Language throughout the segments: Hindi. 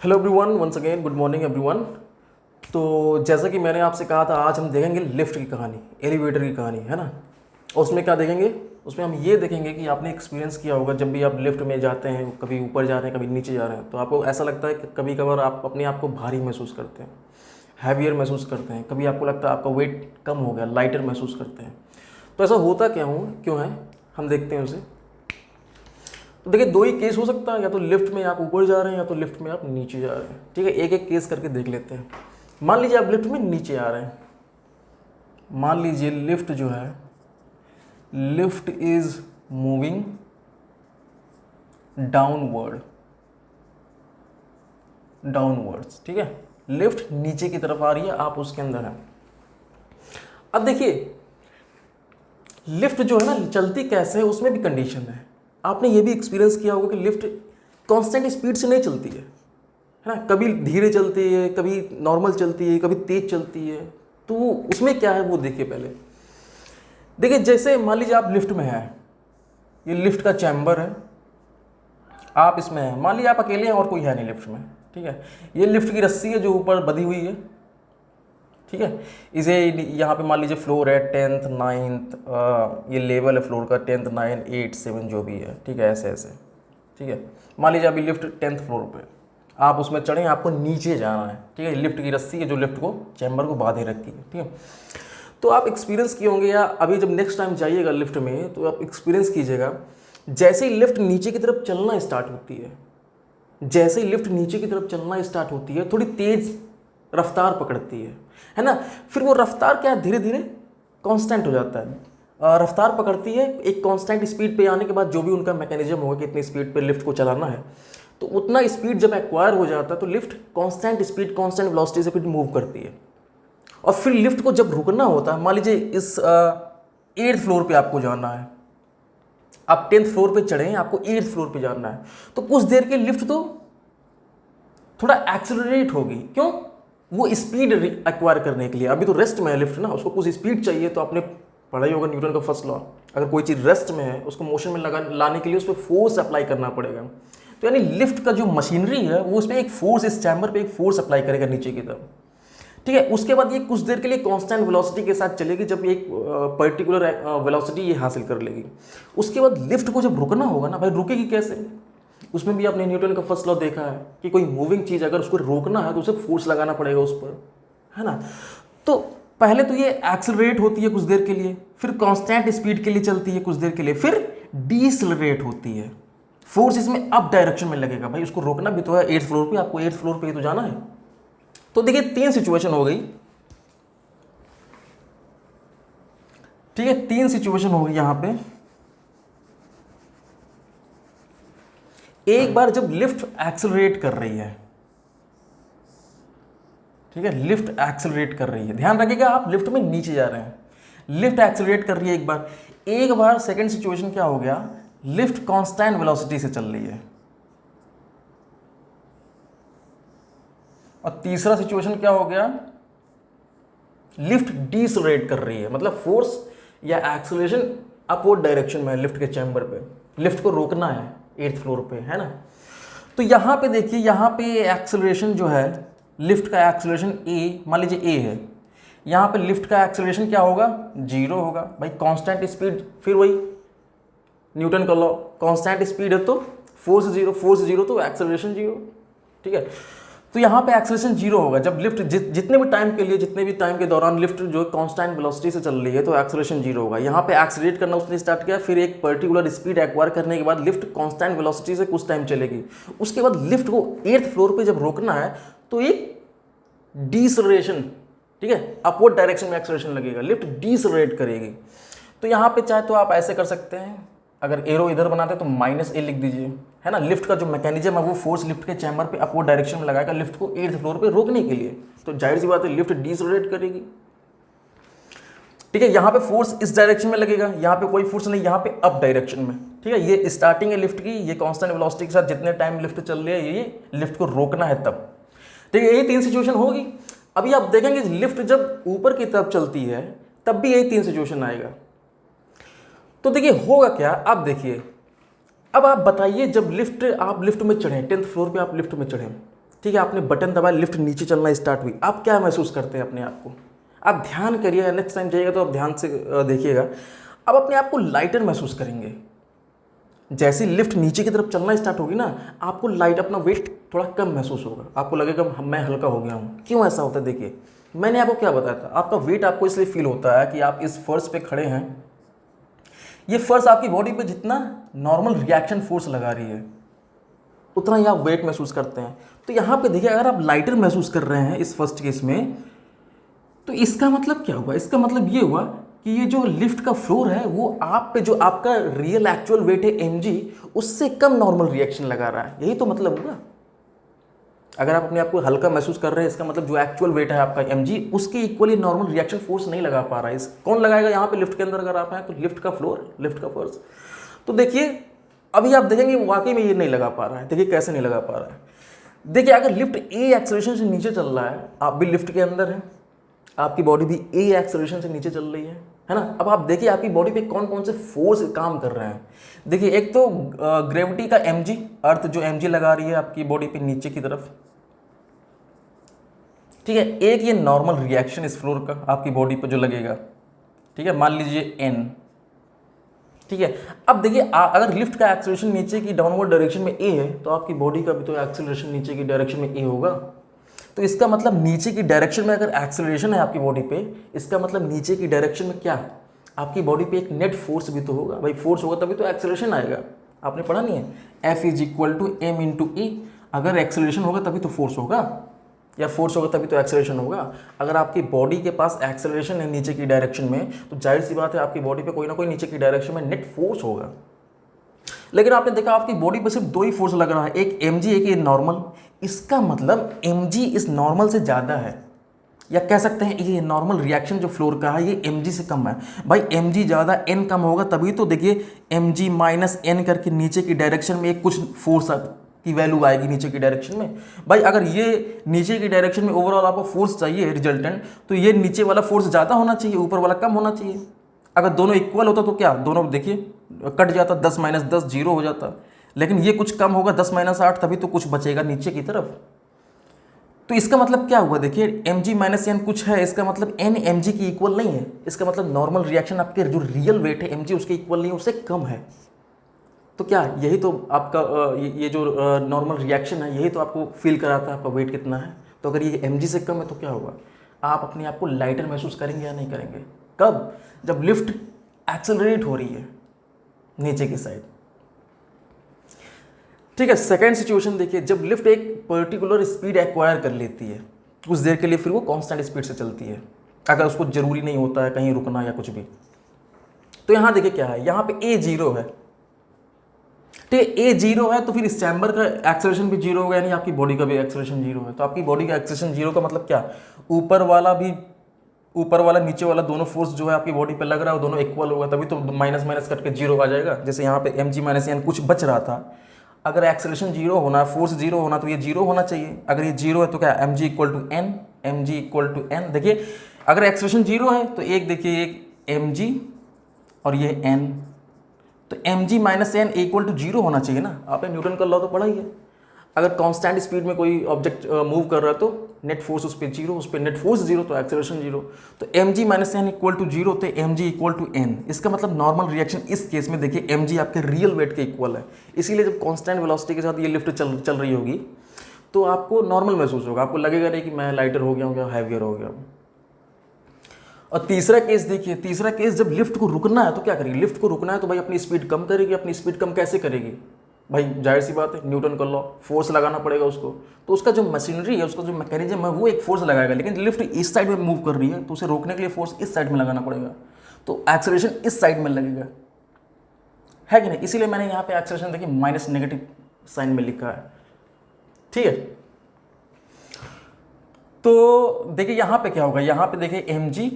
Hello everyone, once again good morning everyone. तो जैसा कि मैंने आपसे कहा था, आज हम देखेंगे लिफ्ट की कहानी, एलिवेटर की कहानी, है ना। और उसमें क्या देखेंगे? उसमें हम ये देखेंगे कि आपने एक्सपीरियंस किया होगा जब भी आप लिफ्ट में जाते हैं, कभी ऊपर जा रहे हैं कभी नीचे जा रहे हैं, तो आपको ऐसा लगता है कि कभी कभार आप अपने आप को भारी महसूस करते हैं, हैवियर महसूस करते हैं। कभी आपको लगता है आपका वेट कम हो गया, लाइटर महसूस करते हैं। तो ऐसा होता क्यों है, हम देखते हैं उसे। तो देखिए, दो ही केस हो सकता है, या तो लिफ्ट में आप ऊपर जा रहे हैं या तो लिफ्ट में आप नीचे जा रहे हैं। ठीक है, एक एक केस करके देख लेते हैं। मान लीजिए आप लिफ्ट में नीचे आ रहे हैं। मान लीजिए लिफ्ट जो है, लिफ्ट इज मूविंग डाउनवर्ड्स। ठीक है, लिफ्ट नीचे की तरफ आ रही है, आप उसके अंदर हैं। अब देखिए, लिफ्ट जो है ना, चलती कैसे है उसमें भी कंडीशन है। आपने ये भी एक्सपीरियंस किया होगा कि लिफ्ट कांस्टेंट स्पीड से नहीं चलती है ना। कभी धीरे चलती है, कभी नॉर्मल चलती है, कभी तेज चलती है। तो उसमें क्या है वो देखिए पहले। देखिए, जैसे मान लीजिए आप लिफ्ट में हैं, ये लिफ्ट का चैम्बर है, आप इसमें हैं। मान लीजिए आप अकेले हैं और कोई है नहीं लिफ्ट में। ठीक है, ये लिफ्ट की रस्सी है जो ऊपर बंधी हुई है। ठीक है, इसे यहाँ पे मान लीजिए फ्लोर है 10th 9th, ये लेवल है फ्लोर का 10th 9 8 7 जो भी है। ठीक है, ऐसे ऐसे। ठीक है, मान लीजिए अभी लिफ्ट 10th फ्लोर पे, आप उसमें चढ़ें, आपको नीचे जाना है। ठीक है, लिफ्ट की रस्सी है जो लिफ्ट को चैम्बर को बांधे रखती है। ठीक है, तो आप एक्सपीरियंस किए होंगे, या अभी जब नेक्स्ट टाइम जाइएगा लिफ्ट में तो आप एक्सपीरियंस कीजिएगा, जैसे ही लिफ्ट नीचे की तरफ चलना स्टार्ट होती है, जैसे ही लिफ्ट नीचे की तरफ चलना स्टार्ट होती है, थोड़ी तेज रफ्तार पकड़ती है ना। फिर वो रफ्तार क्या है, धीरे धीरे कांस्टेंट हो जाता है। रफ्तार पकड़ती है, एक कांस्टेंट स्पीड पे आने के बाद जो भी उनका मैकेनिज्म होगा कि इतनी स्पीड पे लिफ्ट को चलाना है, तो उतना स्पीड जब एक्वायर हो जाता है तो lift constant speed, constant velocity से फिर मूव करती है। और फिर लिफ्ट को जब रुकना होता है, मान लीजिए इस 8th फ्लोर पे आपको जाना है, आप 10th फ्लोर पे चढ़े हैं, आपको 8th फ्लोर पे जाना है, तो कुछ देर के लिफ्ट तो थोड़ा एक्सेलरेट होगी। क्यों? वो स्पीड एक्वायर करने के लिए। अभी तो रेस्ट में है लिफ्ट ना, उसको कुछ स्पीड चाहिए। तो आपने पढ़ा ही होगा न्यूटन का फर्स्ट लॉ, अगर कोई चीज़ रेस्ट में है उसको मोशन में लाने के लिए उस पर फोर्स अप्लाई करना पड़ेगा। तो यानी लिफ्ट का जो मशीनरी है वो उस पर एक फोर्स, इस चैम्बर पे एक फोर्स अप्लाई करेगा नीचे की तरफ। ठीक है, उसके बाद ये कुछ देर के लिए कांस्टेंट वेलोसिटी के साथ चलेगी, जब एक पर्टिकुलर वेलोसिटी ये हासिल कर लेगी। उसके बाद लिफ्ट को जब रुकना होगा ना भाई, रुकेगी कैसे? उसमें भी आपने न्यूटन का फर्स्ट लॉ देखा है कि कोई मूविंग चीज़ अगर उसको रोकना है तो उसे फोर्स लगाना पड़ेगा उस पर, है ना। तो पहले तो ये एक्सेलरेट होती है कुछ देर के लिए, फिर कांस्टेंट स्पीड के लिए चलती है कुछ देर के लिए, फिर डीसेलरेट होती है। फोर्स इसमें अप डायरेक्शन में लगेगा भाई, उसको रोकना भी तो है 8th फ्लोर पे, आपको 8th फ्लोर पे ही तो जाना है। तो देखिए, 3 सिचुएशन हो गई। ठीक है, 3 सिचुएशन हो गई यहां पे। एक बार जब लिफ्ट एक्सेलरेट कर रही है, ठीक है, लिफ्ट एक्सेलरेट कर रही है, ध्यान रखिएगा आप लिफ्ट में नीचे जा रहे हैं, लिफ्ट एक्सेलरेट कर रही है एक बार सेकंड सिचुएशन क्या हो गया, लिफ्ट कांस्टेंट वेलोसिटी से चल रही है। और तीसरा सिचुएशन क्या हो गया, लिफ्ट डीसेलरेट कर रही है, मतलब फोर्स या एक्सेलरेशन अपवर्ड डायरेक्शन में है लिफ्ट के चैम्बर पे, लिफ्ट को रोकना है 8th फ्लोर पे, है ना। तो यहां पे देखिए, यहां पे एक्सेलरेशन जो है, लिफ्ट का एक्सेलरेशन ए, मान लीजिए ए है, यहां पे लिफ्ट का एक्सेलरेशन क्या होगा, 0 होगा भाई। कांस्टेंट स्पीड, फिर वही न्यूटन का लॉ, कांस्टेंट स्पीड है तो फोर्स 0, फोर्स 0 तो एक्सेलरेशन 0। ठीक है, तो यहाँ पे एक्सेलरेशन 0 होगा जब लिफ्ट जितने भी टाइम के दौरान लिफ्ट जो कांस्टेंट वेलोसिटी से चल रही है, तो एक्सेलरेशन 0 होगा। यहाँ पे एक्सेलरेट करना उसने स्टार्ट किया, फिर एक पर्टिकुलर स्पीड एक्वायर करने के बाद लिफ्ट कांस्टेंट वेलोसिटी से कुछ टाइम चलेगी। उसके बाद लिफ्ट को 8th फ्लोर पे जब रोकना है तो एक डीसेलरेशन, ठीक है, अपवर्ड डायरेक्शन में एक्सेलरेशन लगेगा, लिफ्ट डीसेलरेट करेगी। तो यहाँ पे चाहे तो आप ऐसे कर सकते हैं, अगर एरो इधर बनाते तो -a लिख दीजिए, है ना। लिफ्ट का जो मैकेनिज्म है वो फोर्स लिफ्ट के चैम्बर पे अपवर्ड डायरेक्शन में लगाएगा लिफ्ट को 8th फ्लोर पे रोकने के लिए, तो जाहिर सी बात है लिफ्ट डीसेलरेट करेगी। ठीक है, यहाँ पे फोर्स इस डायरेक्शन में लगेगा, यहाँ पे कोई फोर्स नहीं, यहाँ पे अप डायरेक्शन में। ठीक है, ये स्टार्टिंग है लिफ्ट की, ये कांस्टेंट वेलोसिटी के साथ जितने टाइम लिफ्ट चल रही है, ये लिफ्ट को रोकना है तब। ठीक है, यही 3 सिचुएशन होगी। अभी आप देखेंगे लिफ्ट जब ऊपर की तरफ चलती है तब भी यही 3 सिचुएशन आएगा। तो देखिए होगा क्या, अब देखिए, अब आप बताइए, जब आप लिफ्ट में चढ़े, 10th फ्लोर पे आप लिफ्ट में चढ़े, ठीक है, आपने बटन दबाया, लिफ्ट नीचे चलना स्टार्ट हुई, आप क्या महसूस करते हैं अपने आप को? आप ध्यान करिए, नेक्स्ट टाइम जाइएगा तो आप ध्यान से देखिएगा, आप अपने आप को लाइटर महसूस करेंगे। जैसे लिफ्ट नीचे की तरफ चलना स्टार्ट होगी ना, आपको लाइट, अपना वेट थोड़ा कम महसूस होगा, आपको लगेगा मैं हल्का हो गया हूँ। क्यों ऐसा होता है? देखिए, मैंने आपको क्या बताया था, आपका वेट आपको इसलिए फील होता है कि आप इस फर्श पे खड़े हैं, ये फर्श आपकी बॉडी पे जितना नॉर्मल रिएक्शन फोर्स लगा रही है उतना ही आप वेट महसूस करते हैं। तो यहाँ पे देखिए, अगर आप लाइटर महसूस कर रहे हैं इस फर्स्ट केस में, तो इसका मतलब क्या हुआ? इसका मतलब ये हुआ कि ये जो लिफ्ट का फ्लोर है वो आप पे जो आपका रियल एक्चुअल वेट है mg, उससे कम नॉर्मल रिएक्शन लगा रहा है। यही तो मतलब हुआ। अगर आप अपने आप को हल्का महसूस कर रहे हैं, इसका मतलब जो एक्चुअल वेट है आपका mg, उसके इक्वली नॉर्मल रिएक्शन फोर्स नहीं लगा पा रहा है। कौन लगाएगा यहाँ पे लिफ्ट के अंदर? अगर आप हैं तो लिफ्ट का फ्लोर, लिफ्ट का फर्श। तो देखिए, अभी आप देखेंगे वाकई में ये नहीं लगा पा रहा है। देखिए कैसे नहीं लगा पा रहा है। देखिए, अगर लिफ्ट ए एक्सेलरेशन से नीचे चल रहा है, आप भी लिफ्ट के अंदर हैं, आपकी बॉडी भी ए एक्सेलरेशन से नीचे चल रही है ना। अब आप देखिए आपकी बॉडी पे कौन कौन से फोर्स काम कर रहे हैं। देखिए, एक तो ग्रेविटी का mg, अर्थ जो mg लगा रही है आपकी बॉडी पे नीचे की तरफ, ठीक है। एक ये नॉर्मल रिएक्शन इस फ्लोर का आपकी बॉडी पे जो लगेगा, ठीक है, मान लीजिए n, ठीक है। अब देखिए, अगर लिफ्ट का एक्सेलरेशन नीचे की डाउनवर्ड डायरेक्शन में a है, तो आपकी बॉडी का भी तो एक्सेलरेशन नीचे की डायरेक्शन में a होगा। तो इसका मतलब नीचे की डायरेक्शन में अगर एक्सेलरेशन है आपकी बॉडी पे, इसका मतलब नीचे की डायरेक्शन में क्या, आपकी बॉडी पे एक नेट फोर्स भी तो होगा। भाई फोर्स होगा तभी तो एक्सेलरेशन आएगा। आपने पढ़ा नहीं है, F = m/e। अगर एक्सेलरेशन होगा तभी तो फोर्स होगा, या फोर्स होगा तभी तो एक्सेलरेशन होगा। अगर आपकी बॉडी के पास एक्सेलरेशन है नीचे की डायरेक्शन में, तो जाहिर सी बात है आपकी बॉडी पे कोई ना कोई नीचे की डायरेक्शन में नेट फोर्स होगा। लेकिन आपने देखा आपकी बॉडी पे सिर्फ दो ही फोर्स लग रहा है, एक mg, एक ये नॉर्मल। इसका मतलब mg इस नॉर्मल से ज़्यादा है, या कह सकते हैं ये नॉर्मल रिएक्शन जो फ्लोर का है ये mg से कम है। भाई mg ज़्यादा, n कम होगा, तभी तो देखिए mg - n करके नीचे की डायरेक्शन में एक कुछ फोर्स की वैल्यू आएगी नीचे की डायरेक्शन में। भाई अगर ये नीचे की डायरेक्शन में ओवरऑल आपको फोर्स चाहिए रिजल्टेंट, तो ये नीचे वाला फोर्स ज़्यादा होना चाहिए, ऊपर वाला कम होना चाहिए। अगर दोनों इक्वल होता तो क्या, दोनों देखिए कट जाता, 10 - 10 0 हो जाता। लेकिन ये कुछ कम होगा, 10 - 8, तभी तो कुछ बचेगा नीचे की तरफ। तो इसका मतलब क्या हुआ? देखिए mg - n कुछ है, इसका मतलब n mg की इक्वल नहीं है। इसका मतलब नॉर्मल रिएक्शन आपके जो रियल वेट है mg उसके इक्वल नहीं है, उससे कम है। तो क्या यही तो आपका ये जो नॉर्मल रिएक्शन है, यही तो आपको फील कराता है आपका वेट कितना है। तो अगर ये mg से कम है तो क्या होगा? आप अपने आप को लाइटर महसूस करेंगे या नहीं करेंगे? कब? जब लिफ्ट एक्सेलरेट हो रही है नीचे की साइड, ठीक है। सेकेंड सिचुएशन देखिए, जब लिफ्ट एक पर्टिकुलर स्पीड एक्वायर कर लेती है कुछ देर के लिए, फिर वो कांस्टेंट स्पीड से चलती है, अगर उसको जरूरी नहीं होता है कहीं रुकना या कुछ भी। तो यहाँ देखिए क्या है, यहाँ पे a 0 है, ठीक है। a 0 है तो फिर इस चैम्बर का एक्सेलरेशन भी 0 होगा, यानी आपकी बॉडी का भी एक्सेलरेशन 0 है। तो आपकी बॉडी का एक्सेलरेशन 0 का मतलब क्या, ऊपर वाला नीचे वाला दोनों फोर्स जो है आपकी बॉडी पे लग रहा है वो दोनों इक्वल होगा, तभी तो माइनस माइनस करके 0 आ जाएगा। जैसे यहाँ पे mg - n कुछ बच रहा था, अगर एक्सेलरेशन 0 होना, फोर्स 0 होना, तो ये 0 होना चाहिए। अगर ये 0 है तो क्या, mg = n, mg = n। देखिए अगर एक्सेलरेशन 0 है तो एक देखिए, एक mg और ये n, तो mg - n = 0 होना चाहिए ना। आपने न्यूटन का लॉ तो पढ़ा ही है। अगर कांस्टेंट स्पीड में कोई ऑब्जेक्ट मूव कर रहा है तो नेट फोर्स उस पर 0, उस पर नेट फोर्स 0, तो एक्सेलरेशन 0। तो mg - n = 0, तो mg = n। इसका मतलब नॉर्मल रिएक्शन इस केस में देखिए mg आपके रियल वेट के इक्वल है। इसीलिए जब कांस्टेंट वेलोसिटी के साथ ये लिफ्ट चल रही होगी तो आपको नॉर्मल महसूस होगा, आपको लगेगा नहीं कि मैं लाइटर हो गया हूँ या हैवियर हो गया हूँ। और तीसरा केस देखिए, तीसरा केस जब लिफ्ट को रुकना है तो क्या करेगी? लिफ्ट को रुकना है तो भाई अपनी स्पीड कम करेगी। अपनी स्पीड कम कैसे करेगी? भाई जाहिर सी बात है, न्यूटन का लॉ, फोर्स लगाना पड़ेगा उसको। तो उसका जो मशीनरी है, उसका जो मैकेनिज्म है, वो एक फोर्स लगाएगा। लेकिन लिफ्ट इस साइड में मूव कर रही है तो उसे रोकने के लिए फोर्स इस साइड में लगाना पड़ेगा, तो एक्सेलरेशन इस साइड में लगेगा, है कि नहीं? इसीलिए मैंने यहाँ पे एक्सेलरेशन देखिए माइनस नेगेटिव साइन में लिखा है, ठीक है। तो देखिए यहाँ पे क्या होगा, यहाँ पे देखिए mg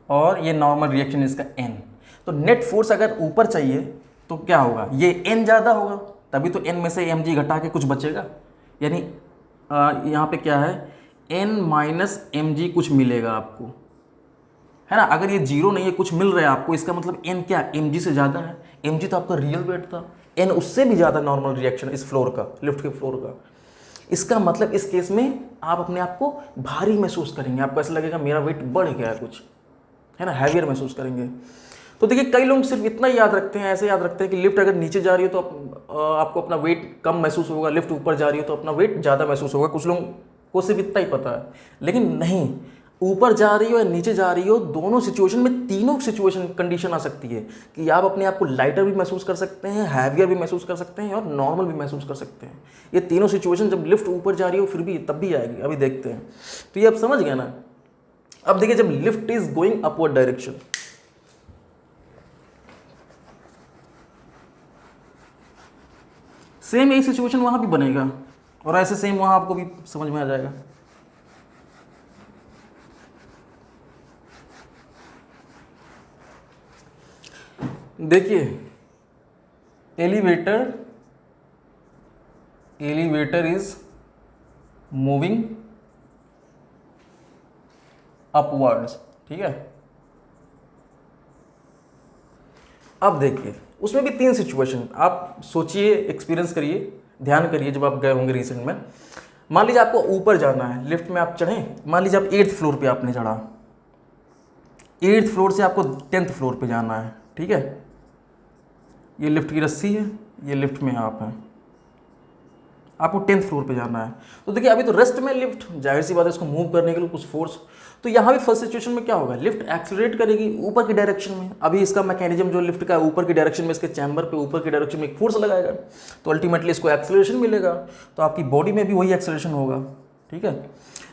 और ये नॉर्मल रिएक्शन इसका n। तो नेट फोर्स अगर ऊपर चाहिए तो क्या होगा, ये n ज़्यादा होगा, तभी तो n में से mg घटा के कुछ बचेगा। यानी यहाँ पे क्या है, n - mg कुछ मिलेगा आपको, है ना। अगर ये 0 नहीं है, कुछ मिल रहा है आपको, इसका मतलब n क्या, mg से ज़्यादा है। mg तो आपका रियल वेट था, n उससे भी ज़्यादा नॉर्मल रिएक्शन इस फ्लोर का, लिफ्ट के फ्लोर का। इसका मतलब इस केस में आप अपने आप को भारी महसूस करेंगे, आपको ऐसा लगेगा मेरा वेट बढ़ गया है कुछ, है ना, हैवियर महसूस करेंगे। तो देखिए कई लोग सिर्फ इतना ही याद रखते हैं, ऐसे याद रखते हैं कि लिफ्ट अगर नीचे जा रही है तो आपको अपना वेट कम महसूस होगा, लिफ्ट ऊपर जा रही है तो अपना वेट ज़्यादा महसूस होगा। कुछ लोगों को सिर्फ इतना ही पता है, लेकिन नहीं, ऊपर जा रही हो या नीचे जा रही हो, दोनों सिचुएशन में, तीनों सिचुएशन कंडीशन आ सकती है कि आप अपने आप को लाइटर भी महसूस कर सकते हैं, हैवियर भी महसूस कर सकते हैं और नॉर्मल भी महसूस कर सकते हैं। ये तीनों सिचुएशन जब लिफ्ट ऊपर जा रही हो फिर भी तब भी आएगी, अभी देखते हैं। तो ये आप समझ गए ना। अब देखिए जब lift is going upward direction, same यही सिचुएशन वहां भी बनेगा और ऐसे सेम वहां आपको भी समझ में आ जाएगा। देखिए एलिवेटर इज मूविंग अपवर्ड्स, ठीक है। अब देखिए उसमें भी 3 सिचुएशन, आप सोचिए, एक्सपीरियंस करिए, ध्यान करिए जब आप गए होंगे रिसेंट में। मान लीजिए आपको ऊपर जाना है, लिफ्ट में आप चढ़ें, मान लीजिए आप 8th फ्लोर पे आपने चढ़ा, 8th फ्लोर से आपको 10th फ्लोर पे जाना है, ठीक है। ये लिफ्ट की रस्सी है, ये लिफ्ट में आप हैं, आपको 10th फ्लोर पे जाना है। तो देखिए अभी तो रेस्ट में लिफ्ट, जाहिर सी बात है, इसको मूव करने के लिए कुछ फोर्स। तो यहाँ भी फर्स्ट सिचुएशन में क्या होगा, लिफ्ट एक्सेलरेट करेगी ऊपर की डायरेक्शन में। अभी इसका मैकेनिज्म जो लिफ्ट का ऊपर की डायरेक्शन में, इसके चैम्बर पे ऊपर की डायरेक्शन में एक फोर्स लगाएगा, तो अल्टीमेटली इसको एक्सेलरेशन मिलेगा, तो आपकी बॉडी में भी वही एक्सेलरेशन होगा, ठीक है।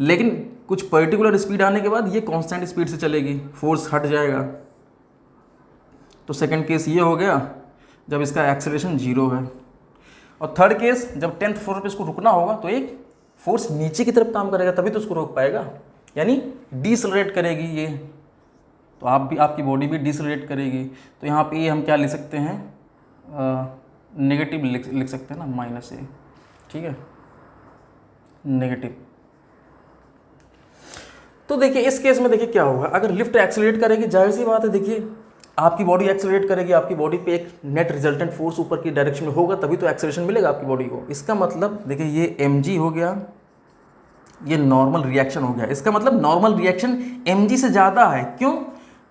लेकिन कुछ पर्टिकुलर स्पीड आने के बाद ये कॉन्स्टेंट स्पीड से चलेगी, फोर्स हट जाएगा। तो सेकेंड केस ये हो गया जब इसका एक्सेलरेशन 0 है। और थर्ड केस जब 10th फ्लोर पे इसको रुकना होगा तो एक फोर्स नीचे की तरफ काम करेगा, तभी तो उसको रोक पाएगा, यानी डिसलरेट करेगी ये। तो आप भी, आपकी बॉडी भी डिसलरेट करेगी। तो यहाँ पे ये हम क्या लिख सकते हैं, नेगेटिव लिख सकते हैं ना, -a, ठीक है, नेगेटिव। तो देखिए इस केस में देखिए क्या होगा, अगर लिफ्ट एक्सेलरेट करेगी, जाहिर सी बात है, देखिए आपकी बॉडी एक्सेलरेट करेगी, आपकी बॉडी पे एक नेट रिजल्टेंट फोर्स ऊपर की डायरेक्शन में होगा, तभी तो एक्सेलरेशन मिलेगा आपकी बॉडी को। इसका मतलब देखिए ये mg हो गया, ये नॉर्मल रिएक्शन हो गया। इसका मतलब नॉर्मल रिएक्शन mg से ज़्यादा है। क्यों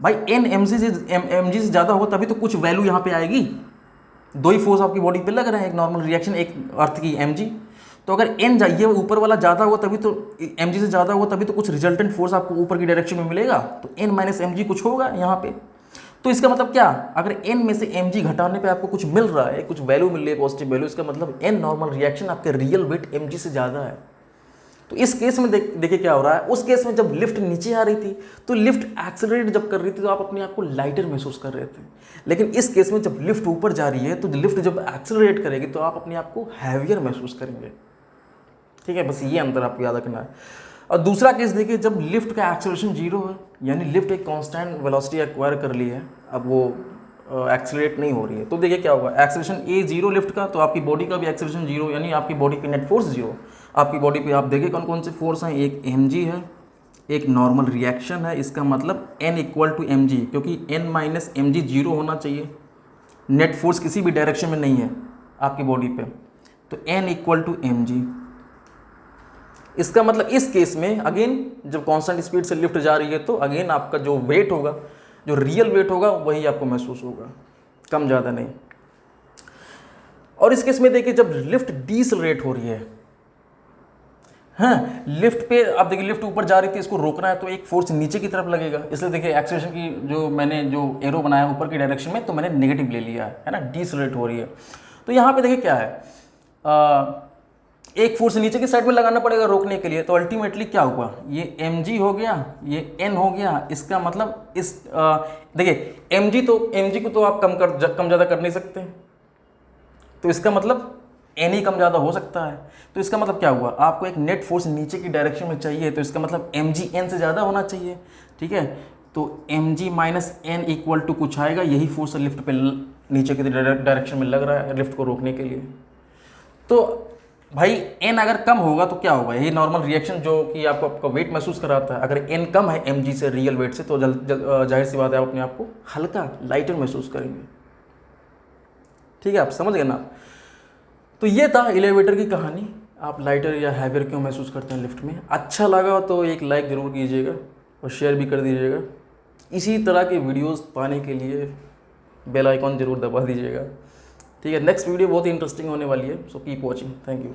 भाई, n mg से ज़्यादा होगा तभी तो कुछ वैल्यू यहाँ पे आएगी। 2 ही फोर्स आपकी बॉडी पे लग रहे हैं, एक नॉर्मल रिएक्शन, एक अर्थ की mg। तो अगर n जाइए ऊपर वाला ज़्यादा होगा तभी तो, mg से ज़्यादा होगा तभी तो कुछ रिजल्टेंट फोर्स आपको ऊपर की डायरेक्शन में मिलेगा। तो n - mg कुछ होगा यहाँ पे। तो इसका मतलब क्या, अगर n में से mg घटाने पे आपको कुछ मिल रहा है, कुछ वैल्यू मिल रही है, पॉजिटिव वैल्यू, इसका मतलब n नॉर्मल रिएक्शन आपके रियल वेट mg से ज़्यादा है। तो इस केस में देखिए क्या हो रहा है, उस केस में जब लिफ्ट नीचे आ रही थी तो लिफ्ट एक्सेलरेट जब कर रही थी तो आप अपने आप को लाइटर महसूस कर रहे थे। लेकिन इस केस में जब लिफ्ट ऊपर जा रही है तो लिफ्ट जब एक्सेलरेट करेगी तो आप अपने आप को हैवियर महसूस करेंगे, ठीक है। बस ये अंतर आपको याद रखना है। और दूसरा केस देखिए, जब लिफ्ट का एक्सेलरेशन 0 है, यानी लिफ्ट एक कांस्टेंट वेलोसिटी एक्वायर कर ली है, अब वो एक्सेलरेट नहीं हो रही है, तो देखिए क्या होगा, एक्सेलरेशन a0 लिफ्ट का, तो आपकी बॉडी का भी एक्सेलरेशन 0, यानी आपकी बॉडी पे नेट फोर्स 0। आपकी बॉडी पे आप देखिए कौन कौन से फोर्स हैं, एक mg है, एक नॉर्मल रिएक्शन है। इसका मतलब n = mg, क्योंकि n - mg 0 होना चाहिए। नेट फोर्स किसी भी डायरेक्शन में नहीं है आपकी बॉडी पे, तो n = mg। इसका मतलब इस केस में अगेन जब कांस्टेंट स्पीड से लिफ्ट जा रही है तो अगेन आपका जो वेट होगा, जो रियल वेट होगा, वही आपको महसूस होगा, कम ज़्यादा नहीं। और इस केस में देखिए जब लिफ्ट डिसलरेट हो रही है, हाँ, लिफ्ट पे आप देखिए लिफ्ट ऊपर जा रही थी, इसको रोकना है तो एक फोर्स नीचे की तरफ लगेगा, इसलिए देखिए एक्सेलरेशन की जो मैंने जो एरो बनाया ऊपर की डायरेक्शन में, तो मैंने नेगेटिव ले लिया है ना, डिसलरेट हो रही है। तो यहाँ पे देखिए क्या है, एक फोर्स नीचे की साइड में लगाना पड़ेगा रोकने के लिए, तो अल्टीमेटली क्या हुआ, ये mg हो गया, ये n हो गया। इसका मतलब इस देखिए mg को तो आप कम ज़्यादा कर नहीं सकते, तो इसका मतलब n ही कम ज़्यादा हो सकता है। तो इसका मतलब क्या हुआ, आपको एक नेट फोर्स नीचे की डायरेक्शन में चाहिए, तो इसका मतलब mg n से ज़्यादा होना चाहिए, ठीक है। तो mg - n = कुछ आएगा, यही फोर्स लिफ्ट पे नीचे की डायरेक्शन में लग रहा है लिफ्ट को रोकने के लिए। तो भाई n अगर कम होगा तो क्या होगा, यही नॉर्मल रिएक्शन जो कि आपको आपका वेट महसूस कराता है। अगर n कम है mg से, रियल वेट से, तो जाहिर सी बात है आप अपने आप को हल्का लाइटर महसूस करेंगे, ठीक है। आप समझ गए ना। तो ये था एलिवेटर की कहानी। आप लाइटर या हैवियर क्यों महसूस करते हैं लिफ्ट में? अच्छा लगा तो एक लाइक ज़रूर कीजिएगा और शेयर भी कर दीजिएगा। इसी तरह के वीडियोस पाने के लिए बेल आइकॉन ज़रूर दबा दीजिएगा। ठीक है, नेक्स्ट वीडियो बहुत ही इंटरेस्टिंग होने वाली है, so keep watching. Thank you.